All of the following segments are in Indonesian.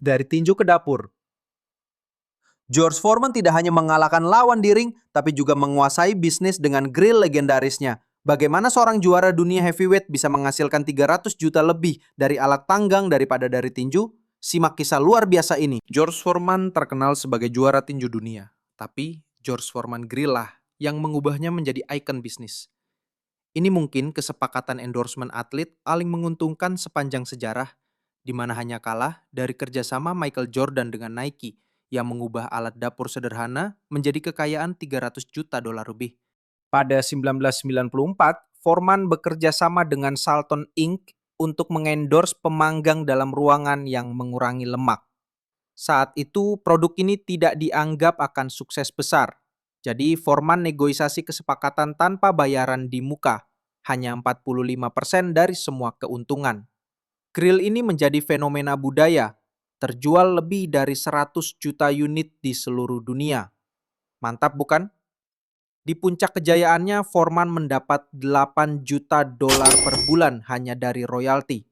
Dari tinju ke dapur. George Foreman tidak hanya mengalahkan lawan di ring, tapi juga menguasai bisnis dengan grill legendarisnya. Bagaimana seorang juara dunia heavyweight bisa menghasilkan 300 juta lebih dari alat tanggang daripada dari tinju? Simak kisah luar biasa ini. George Foreman terkenal sebagai juara tinju dunia, tapi George Foreman Grill lah yang mengubahnya menjadi ikon bisnis. Ini mungkin kesepakatan endorsement atlet paling menguntungkan sepanjang sejarah, di mana hanya kalah dari kerjasama Michael Jordan dengan Nike yang mengubah alat dapur sederhana menjadi kekayaan 300 juta dolar lebih. Pada 1994, Foreman bekerja sama dengan Salton Inc. untuk mengendorse pemanggang dalam ruangan yang mengurangi lemak. Saat itu, produk ini tidak dianggap akan sukses besar. Jadi, Foreman negosiasi kesepakatan tanpa bayaran di muka, hanya 45% dari semua keuntungan. Grill ini menjadi fenomena budaya, terjual lebih dari 100 juta unit di seluruh dunia. Mantap bukan? Di puncak kejayaannya, Foreman mendapat 8 juta dolar per bulan hanya dari royalti.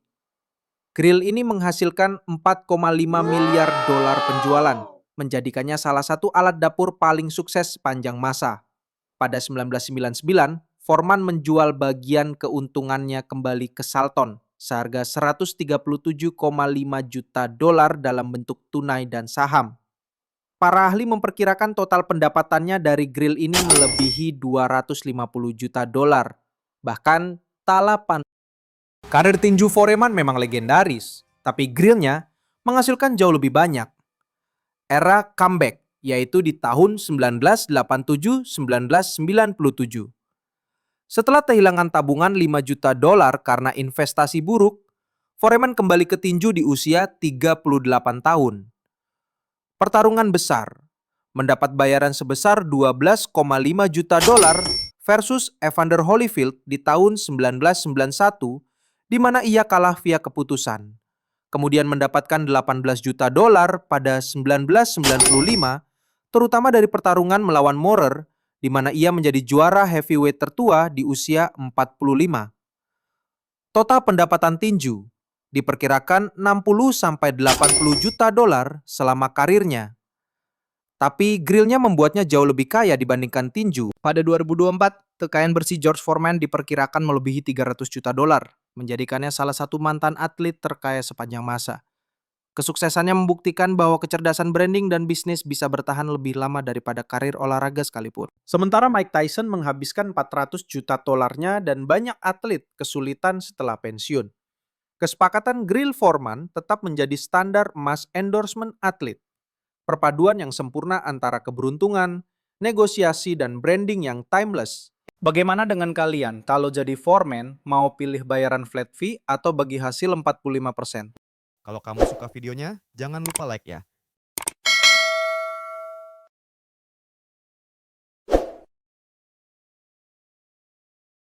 Grill ini menghasilkan 4,5 miliar dolar penjualan, menjadikannya salah satu alat dapur paling sukses sepanjang masa. Pada 1999, Foreman menjual bagian keuntungannya kembali ke Salton seharga 137,5 juta dolar dalam bentuk tunai dan saham. Para ahli memperkirakan total pendapatannya dari grill ini melebihi 250 juta dolar. Bahkan Talapan. Karir tinju Foreman memang legendaris, tapi grillnya menghasilkan jauh lebih banyak. Era comeback, yaitu di tahun 1987-1997. Setelah kehilangan tabungan 5 juta dolar karena investasi buruk, Foreman kembali ke tinju di usia 38 tahun. Pertarungan besar, mendapat bayaran sebesar 12,5 juta dolar versus Evander Holyfield di tahun 1991, di mana ia kalah via keputusan. Kemudian mendapatkan 18 juta dolar pada 1995, terutama dari pertarungan melawan Moorer, di mana ia menjadi juara heavyweight tertua di usia 45. Total pendapatan tinju diperkirakan 60-80 juta dolar selama karirnya. Tapi grillnya membuatnya jauh lebih kaya dibandingkan tinju. Pada 2024, kekayaan bersih George Foreman diperkirakan melebihi 300 juta dolar, menjadikannya salah satu mantan atlet terkaya sepanjang masa. Kesuksesannya membuktikan bahwa kecerdasan branding dan bisnis bisa bertahan lebih lama daripada karir olahraga sekalipun. Sementara Mike Tyson menghabiskan 400 juta dolarnya dan banyak atlet kesulitan setelah pensiun. Kesepakatan Grill Foreman tetap menjadi standar emas endorsement atlet. Perpaduan yang sempurna antara keberuntungan, negosiasi, dan branding yang timeless. Bagaimana dengan kalian kalau jadi Foreman, mau pilih bayaran flat fee atau bagi hasil 45%? Kalau kamu suka videonya, jangan lupa like ya.